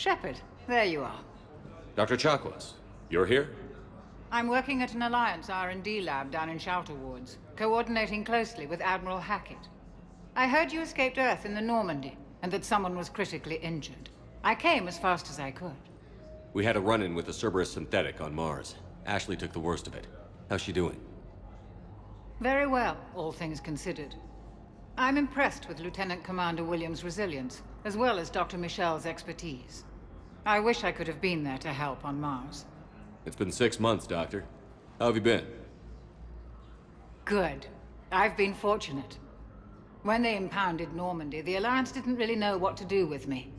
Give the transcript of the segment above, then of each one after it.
Shepard, there you are. Dr. Chakwas, you're here? I'm working at an Alliance R&D lab down in Shelter Wards, coordinating closely with Admiral Hackett. I heard you escaped Earth in the Normandy, and that someone was critically injured. I came as fast as I could. We had a run-in with the Cerberus synthetic on Mars. Ashley took the worst of it. How's she doing? Very well, all things considered. I'm impressed with Lieutenant Commander Williams' resilience, as well as Dr. Michel's expertise. I wish I could have been there to help on Mars. It's been 6 months, Doctor. How have you been? Good. I've been fortunate. When they impounded Normandy, the Alliance didn't really know what to do with me.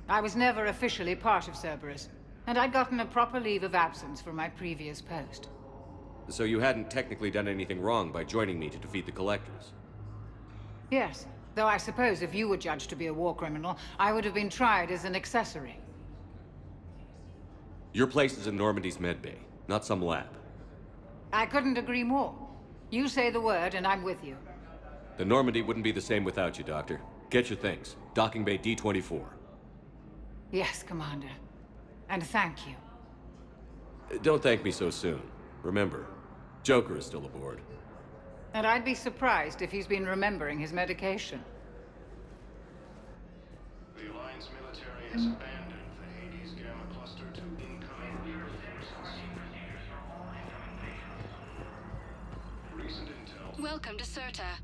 I was never officially part of Cerberus, and I'd gotten a proper leave of absence from my previous post. So you hadn't technically done anything wrong by joining me to defeat the Collectors? Yes, though I suppose if you were judged to be a war criminal, I would have been tried as an accessory. Your place is in Normandy's medbay, not some lab. I couldn't agree more. You say the word and I'm with you. The Normandy wouldn't be the same without you, Doctor. Get your things. Docking Bay D-24. Yes, Commander. And thank you. Don't thank me so soon. Remember, Joker is still aboard. And I'd be surprised if he's been remembering his medication. The Alliance military has abandoned the Hades Gamma Cluster to incoming Reaper forces. Recent intel. Welcome to Serta.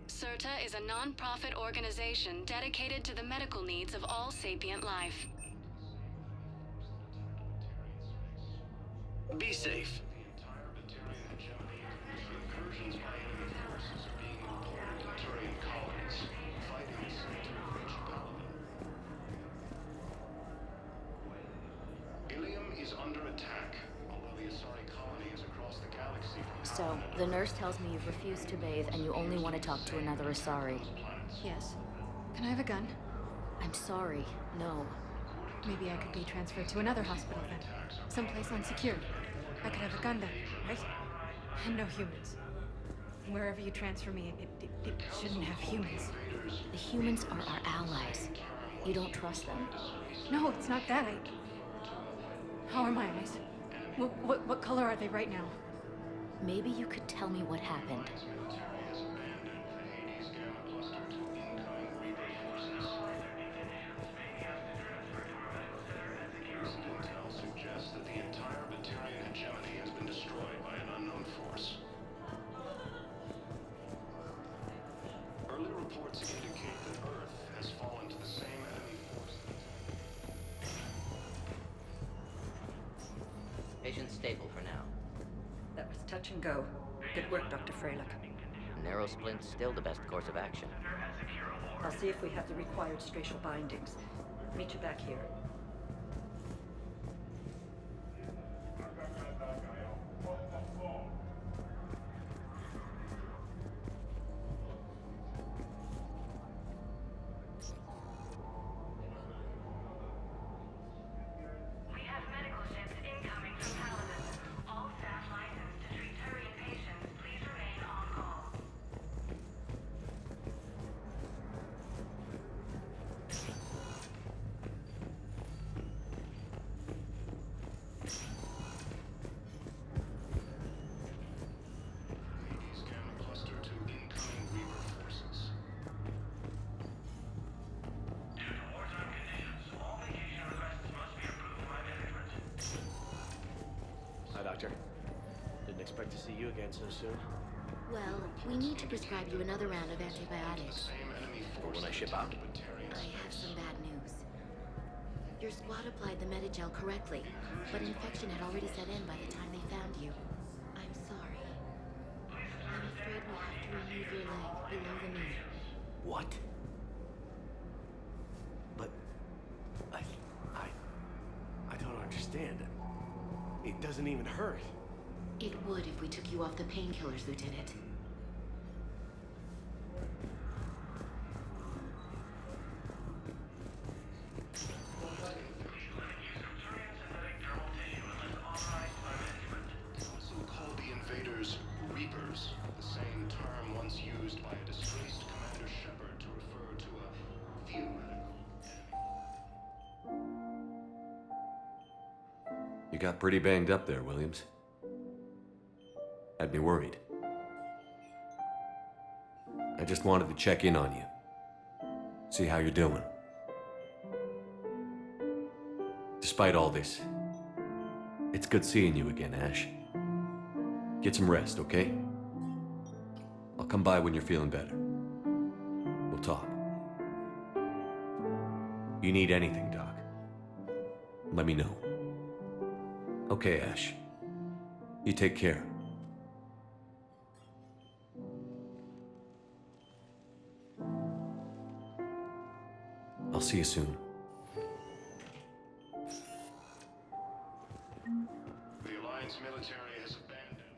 Serta is a non-profit organization dedicated to the medical needs of all sapient life. Be safe. The entire Batarian hegemony. Incursions by enemy forces are being reported in Turian colonies. Fighting is said to have reached Paladin. Ilium is under attack, although the Asari colony is across the galaxy from So, the nurse tells me you've refused to bathe and you only want to talk to another Asari. Yes. Can I have a gun? I'm sorry, no. Maybe I could be transferred to another hospital then. Someplace unsecured. I could have a gun then, right? And no humans. Wherever you transfer me, it shouldn't have humans. The humans are our allies. You don't trust them? No, it's not that. How are my eyes? What color are they right now? Maybe you could tell me what happened. military has abandoned the Hades Gamma Cluster to incoming Reaper forces. Recent intel suggests that the entire Batarian hegemony has been destroyed by an unknown force. Early reports indicate that Earth has fallen to the same enemy force. Patient's stable for now. That was touch and go. Good work, Dr. Freilich. Narrow splint's still the best course of action. I'll see if we have the required spatial bindings. Meet you back here. We have medical ships incoming from Paladin. All staff licensed to treat Turian patients, please remain on call. Hades Gamma Cluster to incoming Reaper forces. Due to wartime conditions, all vacation requests must be approved by management. Hi, Doctor. Didn't expect to see you again so soon. Well, we need to prescribe you another round of antibiotics. Same enemy For force. when I ship out. I have some bad news. Your squad applied the Medigel correctly, but infection had already set in by the time they found you. I'm sorry. I'm afraid we'll have to remove your leg below the knee. What? But I don't understand. It doesn't even hurt. It would if we took you off the painkillers, Lieutenant. Council called the invaders Reapers, the same term once used by a disgraced Commander Shepard got pretty banged up there, Williams. Had me worried. I just wanted to check in on you. See how you're doing. Despite all this, it's good seeing you again, Ash. Get some rest, okay? I'll come by when you're feeling better. We'll talk. You need anything, Doc, let me know. Okay, Ash. You take care. I'll see you soon. The Alliance military has abandoned.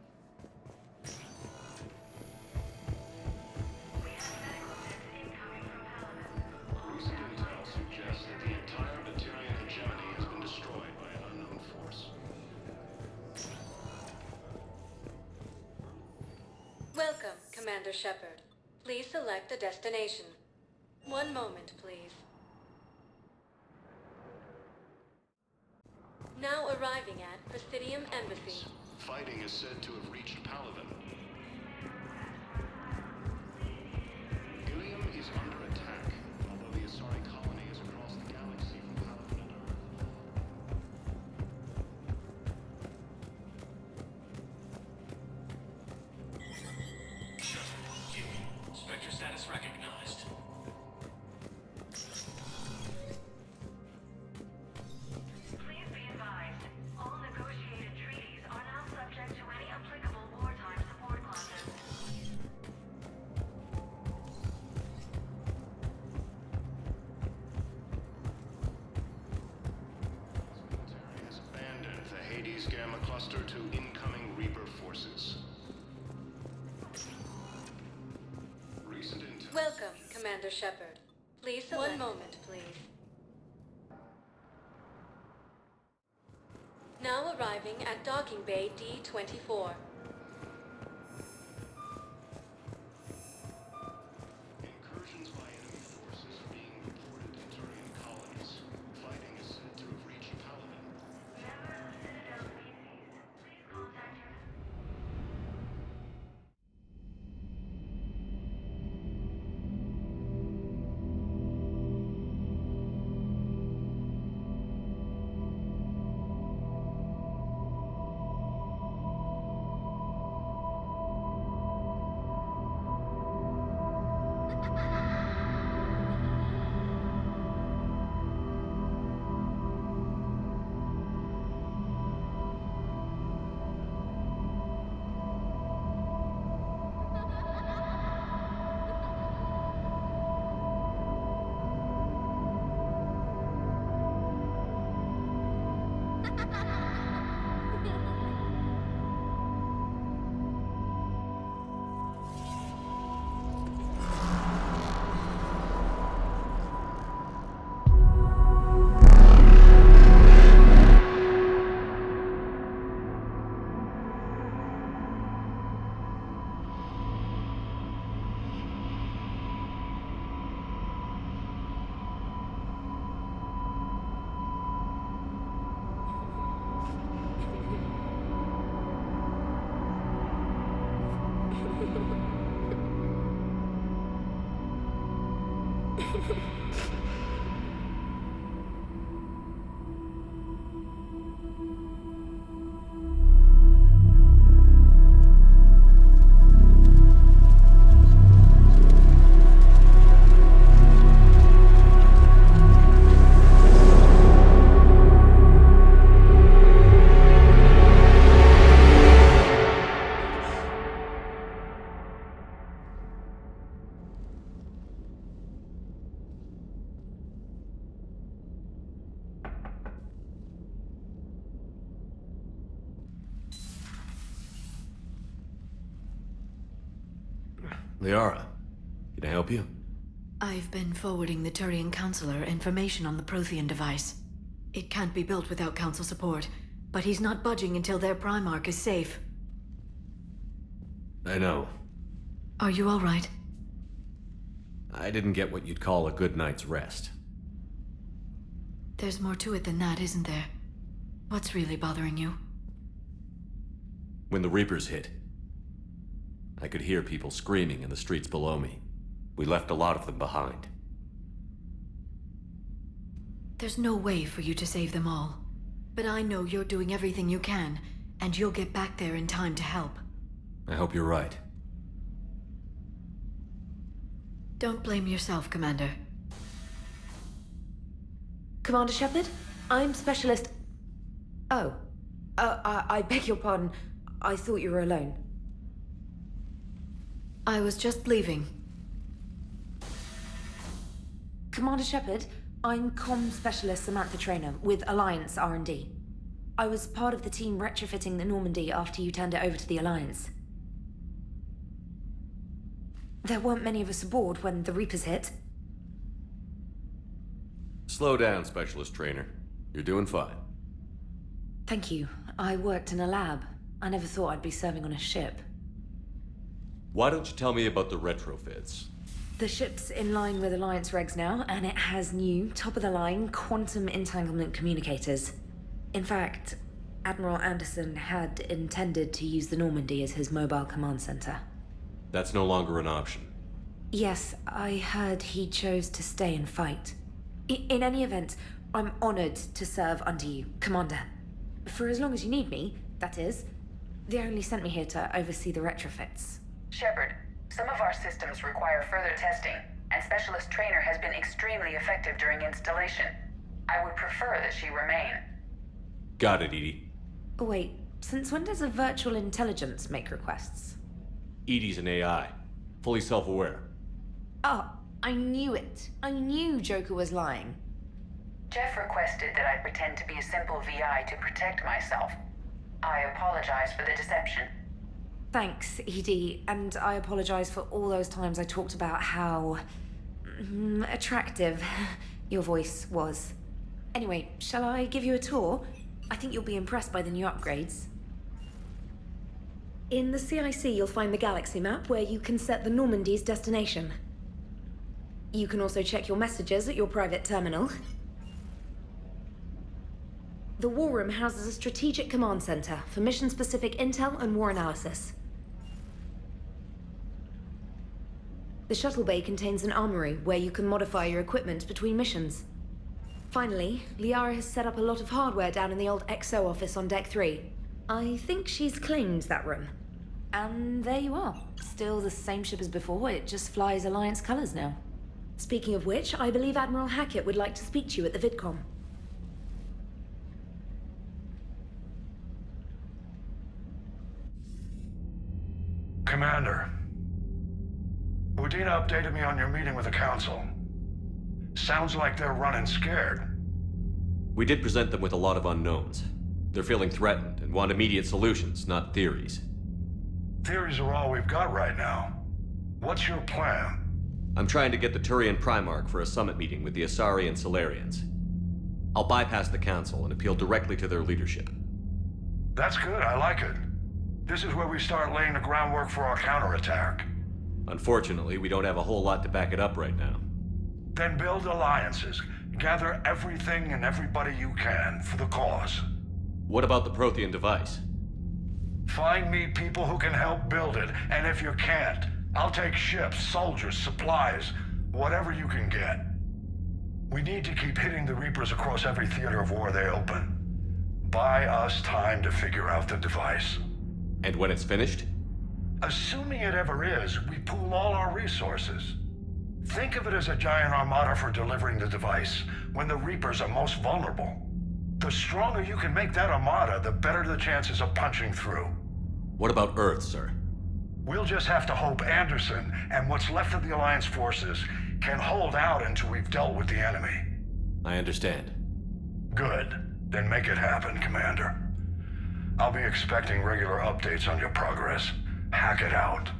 We have medical ships incoming from Paladin. Recent intel suggests that the entire Batarian hegemony has been destroyed by an unknown force. Welcome, Commander Shepard. Please select a destination. One moment, please. Now arriving at Presidium Embassy. Fighting is said to have reached Paladin. Ilium is under attack, although the Asari colony is across the galaxy from Paladin and Earth. Spectre status recognized. Please be advised, all negotiated treaties are now subject to any applicable wartime support clauses. Military has abandoned the Hades Gamma cluster to incoming Reaper forces. Recent intel. Welcome, Commander Shepard. Please select. One moment, please. Now arriving at Docking Bay D-24. Incursions by enemy forces are being reported in Turian colonies. Fighting is said to have reached Paladin. Member of Citadel species, please contact your Liara, can I help you? I've been forwarding the Turian Counselor information on the Prothean device. It can't be built without Council support, but he's not budging until their Primarch is safe. I know. Are you all right? I didn't get what you'd call a good night's rest. There's more to it than that, isn't there? What's really bothering you? When the Reapers hit, I could hear people screaming in the streets below me. We left a lot of them behind. There's no way for you to save them all. But I know you're doing everything you can, and you'll get back there in time to help. I hope you're right. Don't blame yourself, Commander. Commander Shepard? I'm Specialist... Oh. I beg your pardon. I thought you were alone. I was just leaving. Commander Shepard, I'm Comm Specialist Samantha Traynor with Alliance R&D. I was part of the team retrofitting the Normandy after you turned it over to the Alliance. There weren't many of us aboard when the Reapers hit. Slow down, Specialist Trainer. You're doing fine. Thank you. I worked in a lab. I never thought I'd be serving on a ship. Why don't you tell me about the retrofits? The ship's in line with Alliance regs now, and it has new, top-of-the-line, quantum entanglement communicators. In fact, Admiral Anderson had intended to use the Normandy as his mobile command center. That's no longer an option. Yes, I heard he chose to stay and fight. In any event, I'm honored to serve under you, Commander. For as long as you need me, that is. They only sent me here to oversee the retrofits. Shepard, some of our systems require further testing, and Specialist Trainer has been extremely effective during installation. I would prefer that she remain. Got it, Edie. Wait, since when does a virtual intelligence make requests? Edie's an AI. Fully self-aware. Oh, I knew it. I knew Joker was lying. Jeff requested that I pretend to be a simple VI to protect myself. I apologize for the deception. Thanks, Edie, and I apologize for all those times I talked about how... attractive your voice was. Anyway, shall I give you a tour? I think you'll be impressed by the new upgrades. In the CIC, you'll find the galaxy map where you can set the Normandy's destination. You can also check your messages at your private terminal. The War Room houses a strategic command center for mission-specific intel and war analysis. The shuttle bay contains an armory where you can modify your equipment between missions. Finally, Liara has set up a lot of hardware down in the old XO office on Deck 3. I think she's claimed that room. And there you are. Still the same ship as before, it just flies Alliance colors now. Speaking of which, I believe Admiral Hackett would like to speak to you at the VidCom. Commander, Udina updated me on your meeting with the Council. Sounds like they're running scared. We did present them with a lot of unknowns. They're feeling threatened and want immediate solutions, not theories. Theories are all we've got right now. What's your plan? I'm trying to get the Turian Primarch for a summit meeting with the Asari and Solarians. I'll bypass the Council and appeal directly to their leadership. That's good, I like it. This is where we start laying the groundwork for our counterattack. Unfortunately, we don't have a whole lot to back it up right now. Then build alliances. Gather everything and everybody you can for the cause. What about the Prothean device? Find me people who can help build it, and if you can't, I'll take ships, soldiers, supplies, whatever you can get. We need to keep hitting the Reapers across every theater of war they open. Buy us time to figure out the device. And when it's finished? Assuming it ever is, we pool all our resources. Think of it as a giant armada for delivering the device, when the Reapers are most vulnerable. The stronger you can make that armada, the better the chances of punching through. What about Earth, sir? We'll just have to hope Anderson, and what's left of the Alliance forces, can hold out until we've dealt with the enemy. I understand. Good. Then make it happen, Commander. I'll be expecting regular updates on your progress. Hack it out.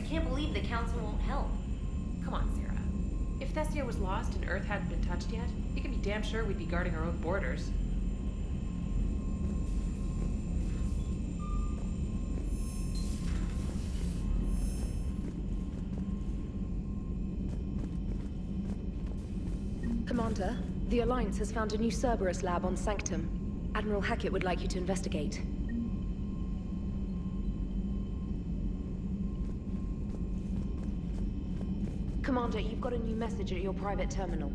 I can't believe the council won't help. Come on, Sarah. If Thessia was lost and Earth hadn't been touched yet, you can be damn sure we'd be guarding our own borders. Commander, the Alliance has found a new Cerberus lab on Sanctum. Admiral Hackett would like you to investigate. Commander, you've got a new message at your private terminal.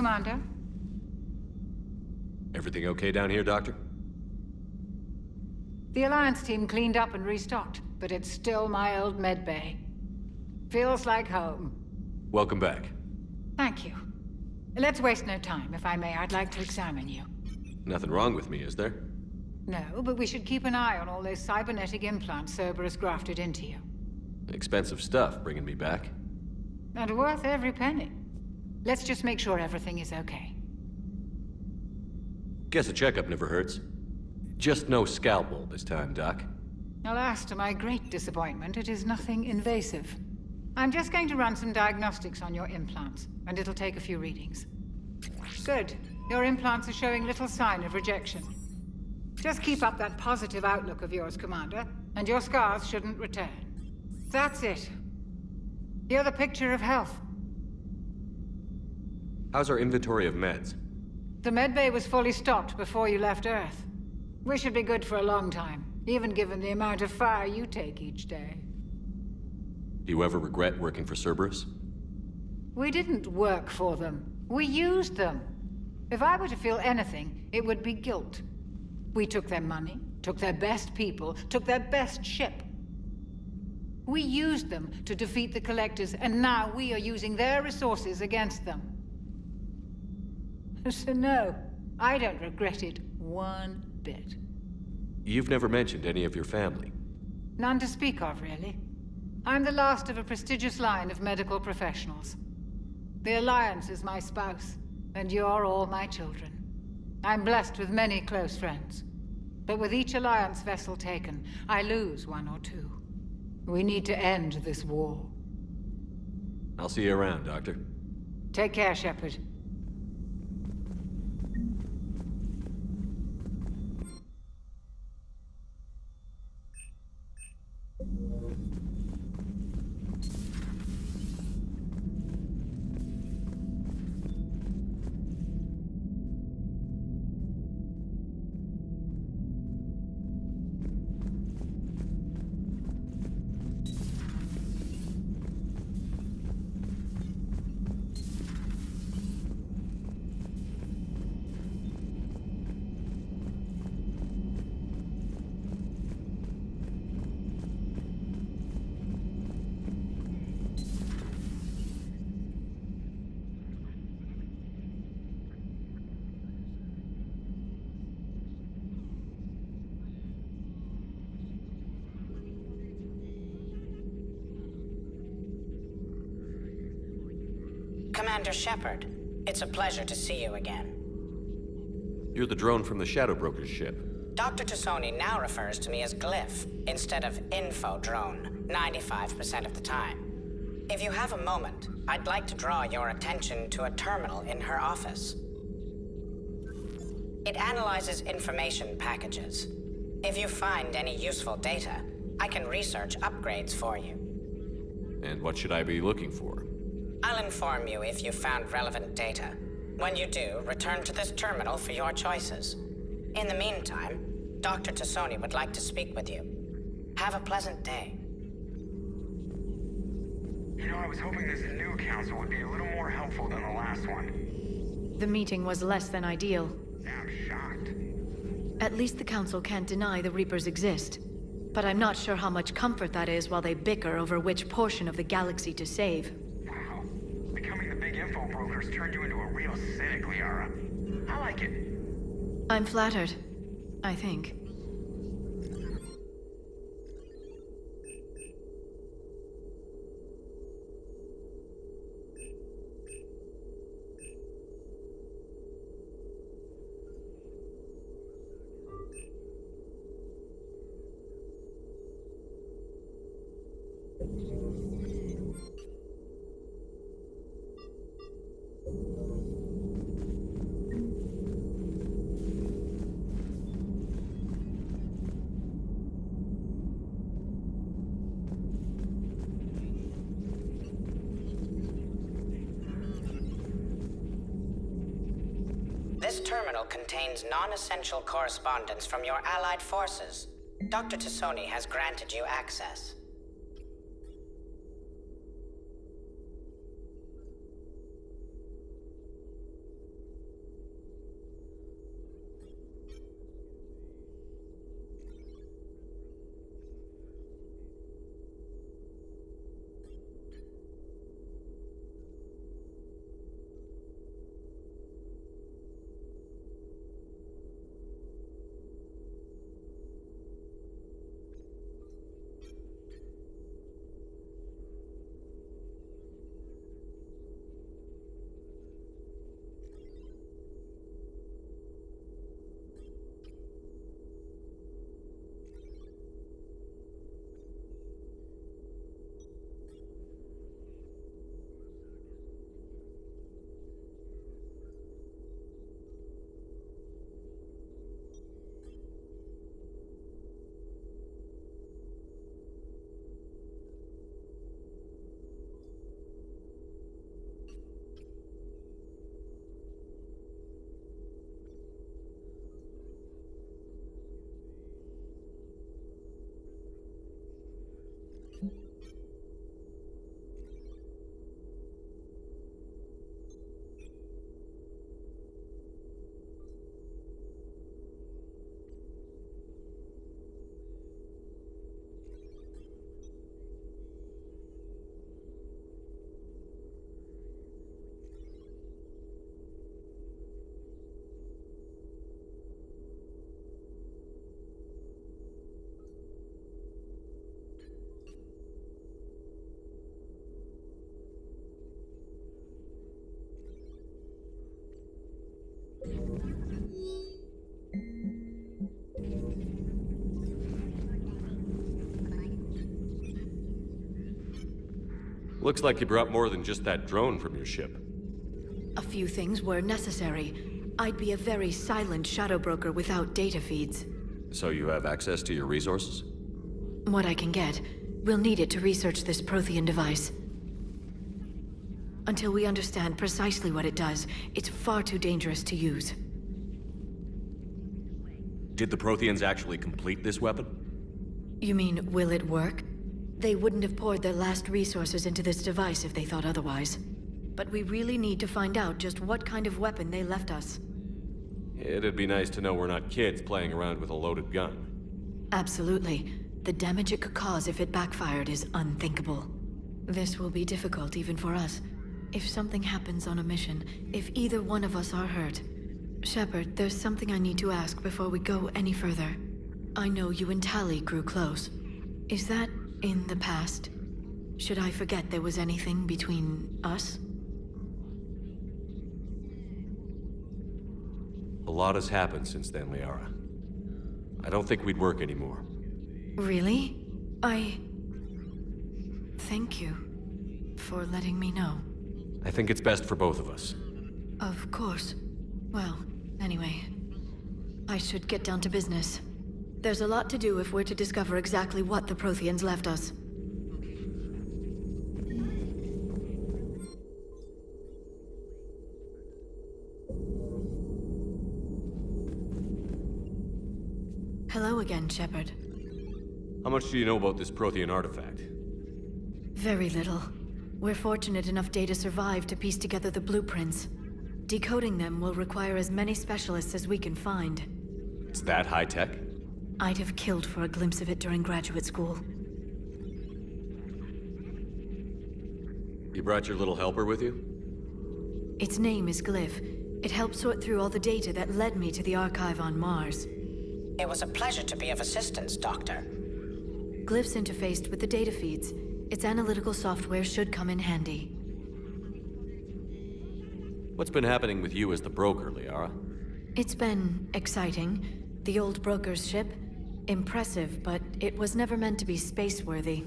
Commander? Everything okay down here, Doctor? The Alliance team cleaned up and restocked, but it's still my old med bay. Feels like home. Welcome back. Thank you. Let's waste no time. If I may, I'd like to examine you. Nothing wrong with me, is there? No, but we should keep an eye on all those cybernetic implants Cerberus grafted into you. Expensive stuff bringing me back. And worth every penny. Let's just make sure everything is okay. Guess a checkup never hurts. Just no scalpel this time, Doc. Alas, to my great disappointment, it is nothing invasive. I'm just going to run some diagnostics on your implants, and it'll take a few readings. Good. Your implants are showing little sign of rejection. Just keep up that positive outlook of yours, Commander, and your scars shouldn't return. That's it. You're the picture of health. How's our inventory of meds? The medbay was fully stocked before you left Earth. We should be good for a long time, even given the amount of fire you take each day. Do you ever regret working for Cerberus? We didn't work for them. We used them. If I were to feel anything, it would be guilt. We took their money, took their best people, took their best ship. We used them to defeat the Collectors, and now we are using their resources against them. So no, I don't regret it one bit. You've never mentioned any of your family. None to speak of, really. I'm the last of a prestigious line of medical professionals. The Alliance is my spouse, and you're all my children. I'm blessed with many close friends. But with each Alliance vessel taken, I lose one or two. We need to end this war. I'll see you around, Doctor. Take care, Shepard. Commander Shepard, it's a pleasure to see you again. You're the drone from the Shadow Broker's ship. Dr. Tassoni now refers to me as Glyph instead of Info Drone, 95% of the time. If you have a moment, I'd like to draw your attention to a terminal in her office. It analyzes information packages. If you find any useful data, I can research upgrades for you. And what should I be looking for? I'll inform you if you found relevant data. When you do, return to this terminal for your choices. In the meantime, Dr. Tassoni would like to speak with you. Have a pleasant day. You know, I was hoping this new council would be a little more helpful than the last one. The meeting was less than ideal. I'm shocked. At least the Council can't deny the Reapers exist. But I'm not sure how much comfort that is while they bicker over which portion of the galaxy to save. Wow. Becoming the big info brokers turned you into a real cynic, Liara. I like it. I'm flattered. I think. This terminal contains non-essential correspondence from your allied forces. Dr. Tassoni has granted you access. Looks like you brought more than just that drone from your ship. A few things were necessary. I'd be a very silent shadow broker without data feeds. So you have access to your resources? What I can get. We'll need it to research this Prothean device. Until we understand precisely what it does, it's far too dangerous to use. Did the Protheans actually complete this weapon? You mean, will it work? They wouldn't have poured their last resources into this device if they thought otherwise. But we really need to find out just what kind of weapon they left us. It'd be nice to know we're not kids playing around with a loaded gun. Absolutely. The damage it could cause if it backfired is unthinkable. This will be difficult even for us. If something happens on a mission, if either one of us are hurt... Shepard, there's something I need to ask before we go any further. I know you and Tally grew close. Is that in the past? Should I forget there was anything between us? A lot has happened since then, Liara. I don't think we'd work anymore. Really? Thank you for letting me know. I think it's best for both of us. Of course. Well, anyway, I should get down to business. There's a lot to do if we're to discover exactly what the Protheans left us. Hello again, Shepard. How much do you know about this Prothean artifact? Very little. We're fortunate enough Data survived to piece together the blueprints. Decoding them will require as many specialists as we can find. It's that high-tech? I'd have killed for a glimpse of it during graduate school. You brought your little helper with you? Its name is Glyph. It helped sort through all the data that led me to the archive on Mars. It was a pleasure to be of assistance, Doctor. Glyph's interfaced with the data feeds. Its analytical software should come in handy. What's been happening with you as the broker, Liara? It's been exciting. The old broker's ship? Impressive, but it was never meant to be space-worthy.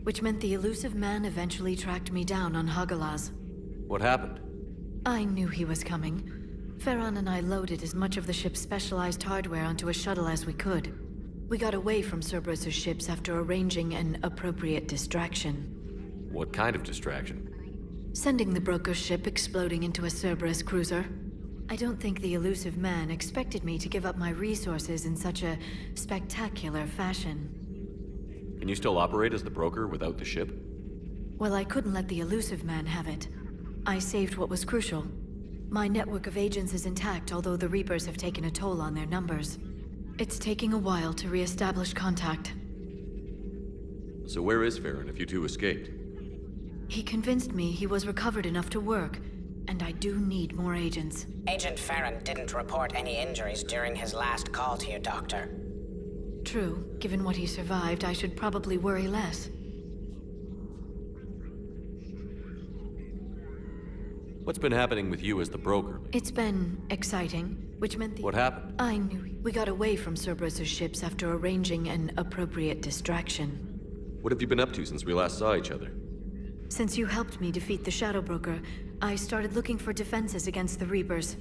Which meant the elusive man eventually tracked me down on Hagalaz. What happened? I knew he was coming. Farron and I loaded as much of the ship's specialized hardware onto a shuttle as we could. We got away from Cerberus' ships after arranging an appropriate distraction. What kind of distraction? Sending the broker's ship exploding into a Cerberus cruiser. I don't think the elusive man expected me to give up my resources in such a spectacular fashion. Can you still operate as the broker without the ship? Well, I couldn't let the elusive man have it. I saved what was crucial. My network of agents is intact, although the Reapers have taken a toll on their numbers. It's taking a while to re-establish contact. So where is Farron if you two escaped? He convinced me he was recovered enough to work, and I do need more agents. Agent Farron didn't report any injuries during his last call to you, Doctor. True. Given what he survived, I should probably worry less. What's been happening with you as the broker? It's been exciting, which meant What happened? I knew we got away from Cerberus' ships after arranging an appropriate distraction. What have you been up to since we last saw each other? Since you helped me defeat the Shadow Broker, I started looking for defenses against the Reapers.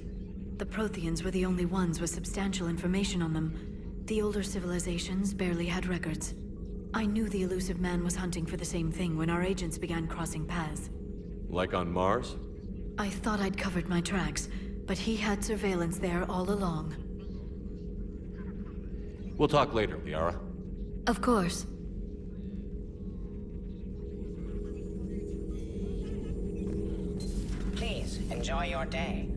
The Protheans were the only ones with substantial information on them. The older civilizations barely had records. I knew the elusive man was hunting for the same thing when our agents began crossing paths. Like on Mars? I thought I'd covered my tracks, but he had surveillance there all along. We'll talk later, Liara. Of course. Please, enjoy your day.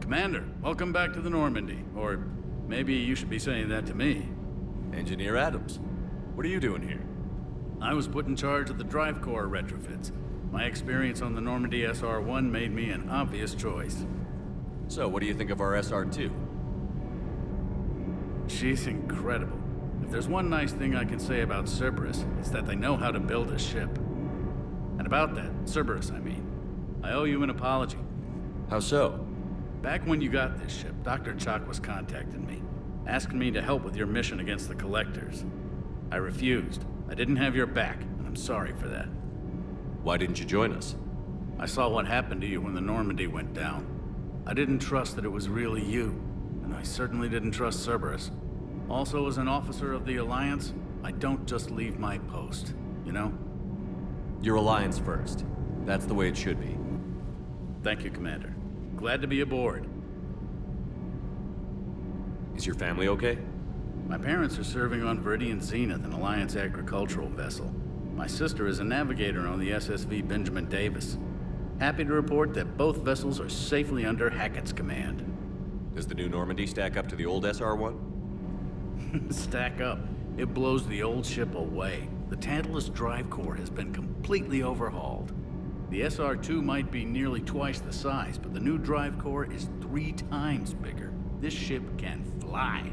Commander, welcome back to the Normandy. Or maybe you should be saying that to me. Engineer Adams, what are you doing here? I was put in charge of the drive core retrofits. My experience on the Normandy SR-1 made me an obvious choice. So, what do you think of our SR-2? She's incredible. If there's one nice thing I can say about Cerberus, it's that they know how to build a ship. And about that, Cerberus, I mean, I owe you an apology. How so? Back when you got this ship, Dr. Chalk was contacting me, asking me to help with your mission against the Collectors. I refused. I didn't have your back, and I'm sorry for that. Why didn't you join us? I saw what happened to you when the Normandy went down. I didn't trust that it was really you, and I certainly didn't trust Cerberus. Also, as an officer of the Alliance, I don't just leave my post, you know? Your Alliance first. That's the way it should be. Thank you, Commander. Glad to be aboard. Is your family okay? My parents are serving on Viridian Zenith, an Alliance agricultural vessel. My sister is a navigator on the SSV Benjamin Davis. Happy to report that both vessels are safely under Hackett's command. Does the new Normandy stack up to the old SR-1? Stack up. It blows the old ship away. The Tantalus drive core has been completely overhauled. The SR-2 might be nearly twice the size, but the new drive core is 3 times bigger. This ship can fly.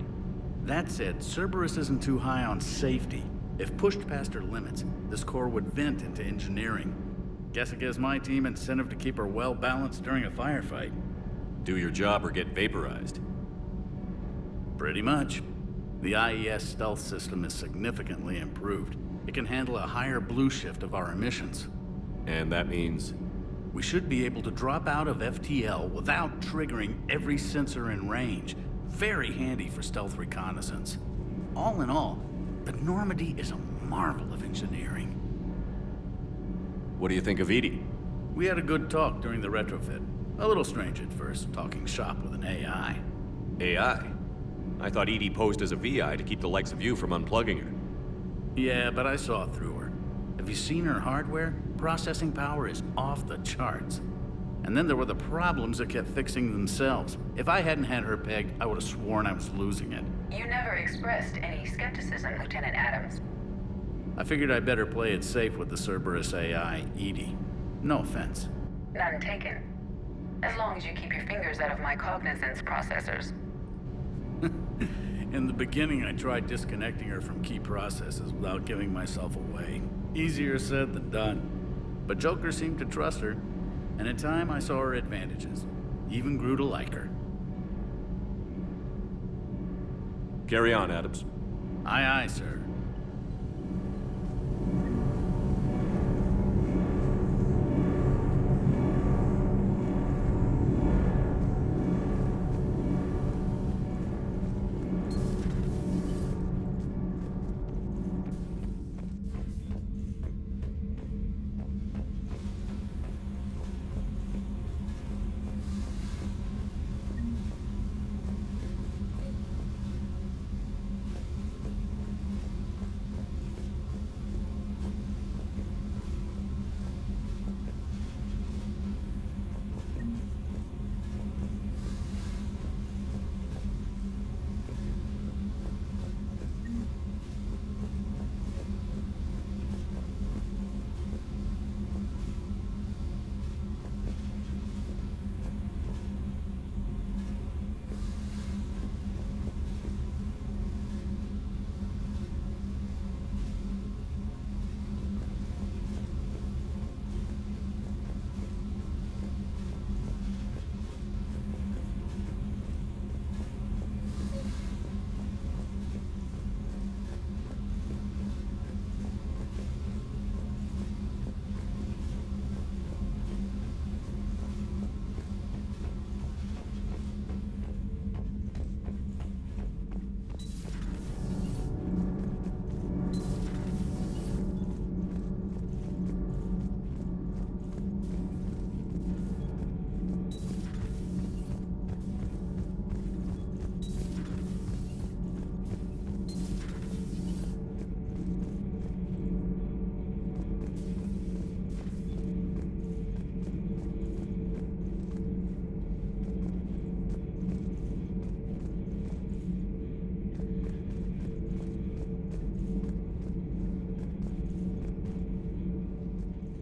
That said, Cerberus isn't too high on safety. If pushed past her limits, this core would vent into engineering. Guess it gives my team incentive to keep her well balanced during a firefight. Do your job or get vaporized. Pretty much. The IES stealth system is significantly improved. It can handle a higher blue shift of our emissions. And that means? We should be able to drop out of FTL without triggering every sensor in range. Very handy for stealth reconnaissance. All in all, the Normandy is a marvel of engineering. What do you think of Edie? We had a good talk during the retrofit. A little strange at first, talking shop with an AI. AI? I thought Edie posed as a VI to keep the likes of you from unplugging her. Yeah, but I saw through her. Have you seen her hardware? Processing power is off the charts. And then there were the problems that kept fixing themselves. If I hadn't had her pegged, I would have sworn I was losing it. You never expressed any skepticism, Lieutenant Adams. I figured I'd better play it safe with the Cerberus AI, Edie. No offense. None taken. As long as you keep your fingers out of my cognizance processors. In the beginning, I tried disconnecting her from key processes without giving myself away. Easier said than done. But Joker seemed to trust her, and in time I saw her advantages. Even grew to like her. Carry on, Adams. Aye, aye, sir.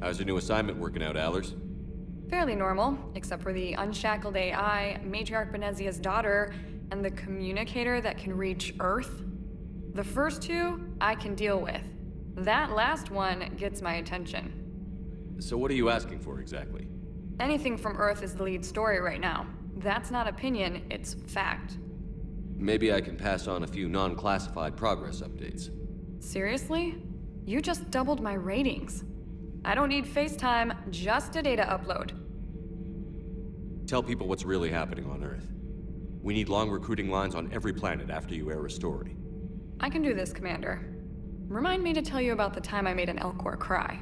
How's your new assignment working out, Allers? Fairly normal, except for the unshackled AI, Matriarch Benezia's daughter, and the communicator that can reach Earth. The first two, I can deal with. That last one gets my attention. So what are you asking for exactly? Anything from Earth is the lead story right now. That's not opinion, it's fact. Maybe I can pass on a few non-classified progress updates. Seriously? You just doubled my ratings. I don't need FaceTime, just a data upload. Tell people what's really happening on Earth. We need long recruiting lines on every planet after you air a story. I can do this, Commander. Remind me to tell you about the time I made an Elcor cry.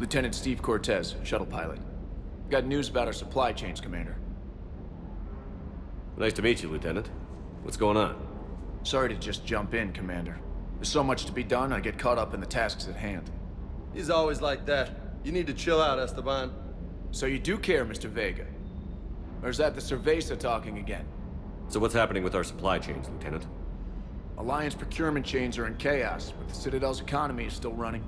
Lieutenant Steve Cortez, shuttle pilot. Got news about our supply chains, Commander. Nice to meet you, Lieutenant. What's going on? Sorry to just jump in, Commander. There's so much to be done, I get caught up in the tasks at hand. He's always like that. You need to chill out, Esteban. So you do care, Mr. Vega? Or is that the Cerveza talking again? So what's happening with our supply chains, Lieutenant? Alliance procurement chains are in chaos, but the Citadel's economy is still running.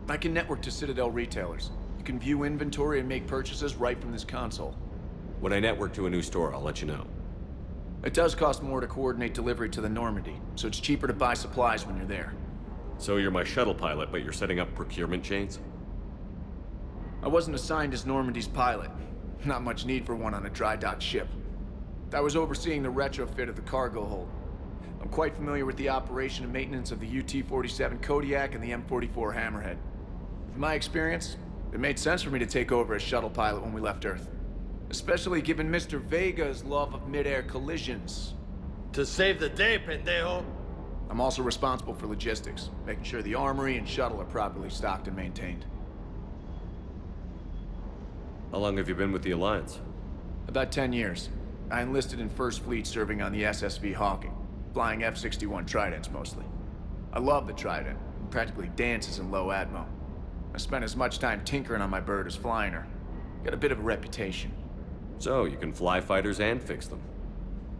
I can network to Citadel retailers. You can view inventory and make purchases right from this console. When I network to a new store, I'll let you know. It does cost more to coordinate delivery to the Normandy, so it's cheaper to buy supplies when you're there. So you're my shuttle pilot, but you're setting up procurement chains? I wasn't assigned as Normandy's pilot. Not much need for one on a dry dock ship. I was overseeing the retrofit of the cargo hold. I'm quite familiar with the operation and maintenance of the UT-47 Kodiak and the M44 Hammerhead. With my experience, it made sense for me to take over as shuttle pilot when we left Earth. Especially given Mr. Vega's love of mid-air collisions. To save the day, pendejo! I'm also responsible for logistics, making sure the armory and shuttle are properly stocked and maintained. How long have you been with the Alliance? About 10 years. I enlisted in First Fleet serving on the SSV Hawking, flying F-61 Tridents mostly. I love the Trident, and practically dances in low atmo. I spent as much time tinkering on my bird as flying her. Got a bit of a reputation. So, you can fly fighters and fix them?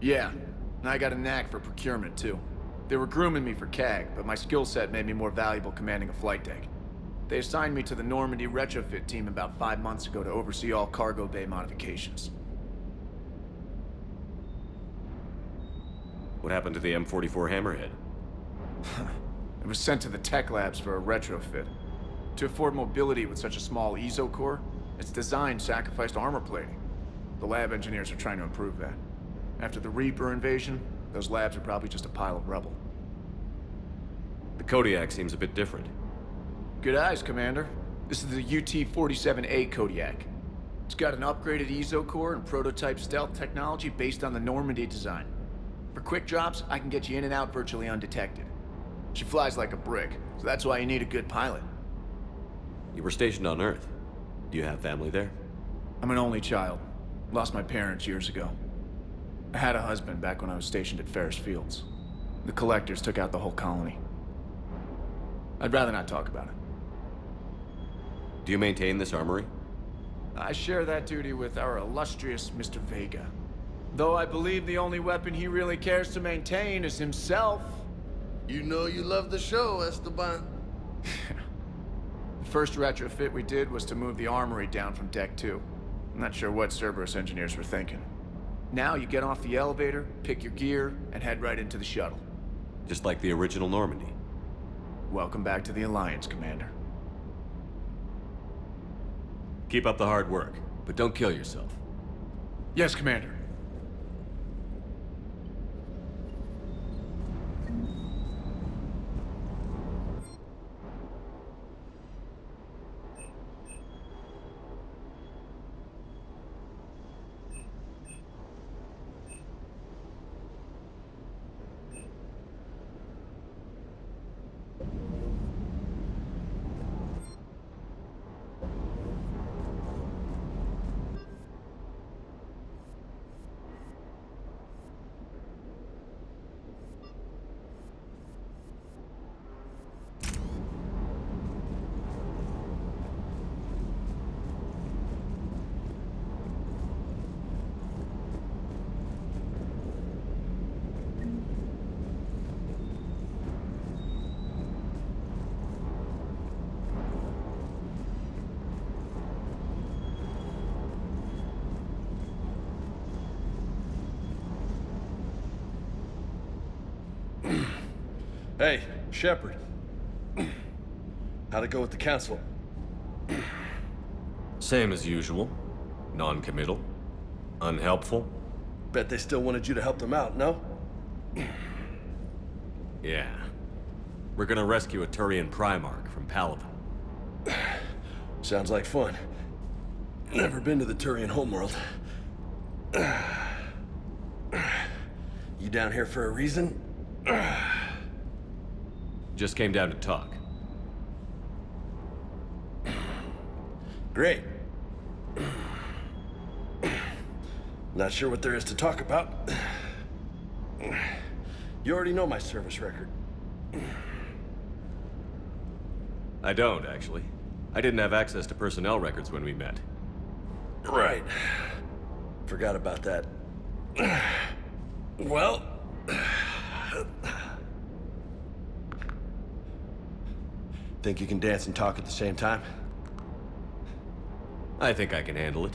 Yeah, and I got a knack for procurement too. They were grooming me for CAG, but my skill set made me more valuable commanding a flight deck. They assigned me to the Normandy retrofit team about 5 months ago to oversee all cargo bay modifications. What happened to the M44 Hammerhead? It was sent to the tech labs for a retrofit. To afford mobility with such a small ESO core, its design sacrificed armor plating. The lab engineers are trying to improve that. After the Reaper invasion, those labs are probably just a pile of rubble. The Kodiak seems a bit different. Good eyes, Commander. This is the UT-47A Kodiak. It's got an upgraded ESO core and prototype stealth technology based on the Normandy design. For quick drops, I can get you in and out virtually undetected. She flies like a brick, so that's why you need a good pilot. You were stationed on Earth. Do you have family there? I'm an only child. Lost my parents years ago. I had a husband back when I was stationed at Ferris Fields. The collectors took out the whole colony. I'd rather not talk about it. Do you maintain this armory? I share that duty with our illustrious Mr. Vega. Though I believe the only weapon he really cares to maintain is himself. You know you love the show, Esteban. The first retrofit we did was to move the armory down from Deck 2. I'm not sure what Cerberus engineers were thinking. Now you get off the elevator, pick your gear, and head right into the shuttle. Just like the original Normandy. Welcome back to the Alliance, Commander. Keep up the hard work, but don't kill yourself. Yes, Commander. Hey, Shepard. How'd it go with the council? Same as usual. Non-committal. Unhelpful. Bet they still wanted you to help them out, no? Yeah. We're gonna rescue a Turian Primarch from Paladin. Sounds like fun. Never been to the Turian homeworld. You down here for a reason? Just came down to talk. Great. Not sure what there is to talk about. You already know my service record. I don't, actually. I didn't have access to personnel records when we met. Right. Forgot about that. Well... Think you can dance and talk at the same time? I think I can handle it.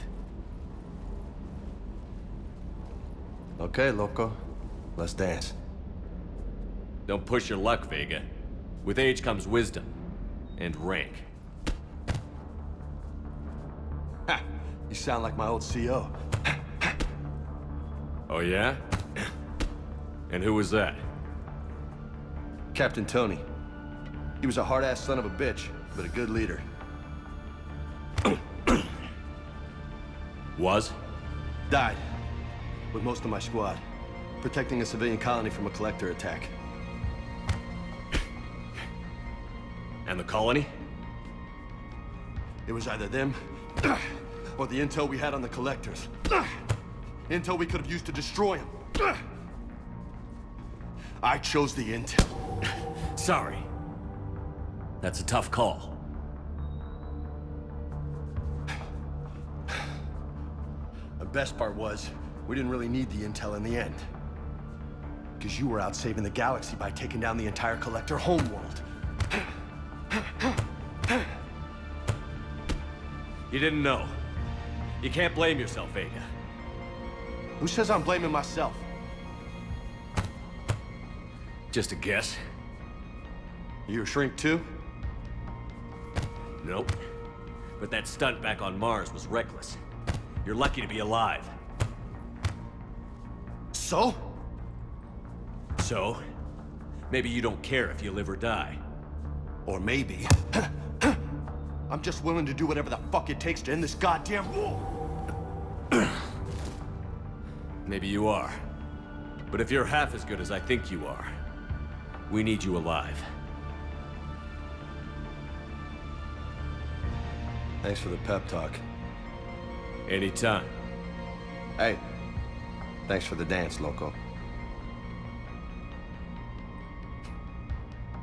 Okay, loco. Let's dance. Don't push your luck, Vega. With age comes wisdom. And rank. Ha! You sound like my old CO. Oh yeah? And who was that? Captain Tony. He was a hard-ass son of a bitch, but a good leader. Was? Died. With most of my squad. Protecting a civilian colony from a collector attack. And the colony? It was either them, or the intel we had on the collectors. Intel we could have used to destroy them. I chose the intel. Sorry. That's a tough call. The best part was, we didn't really need the intel in the end. Because you were out saving the galaxy by taking down the entire Collector homeworld. You didn't know. You can't blame yourself, Vega. Who says I'm blaming myself? Just a guess. You a shrink too? Nope. But that stunt back on Mars was reckless. You're lucky to be alive. So? So? Maybe you don't care if you live or die. Or maybe... I'm just willing to do whatever the fuck it takes to end this goddamn war! Maybe you are. But if you're half as good as I think you are, we need you alive. Thanks for the pep talk. Anytime. Hey, thanks for the dance, Loco.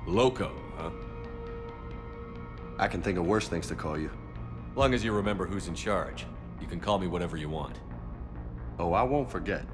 Loco, huh? I can think of worse things to call you. Long as you remember who's in charge, you can call me whatever you want. Oh, I won't forget.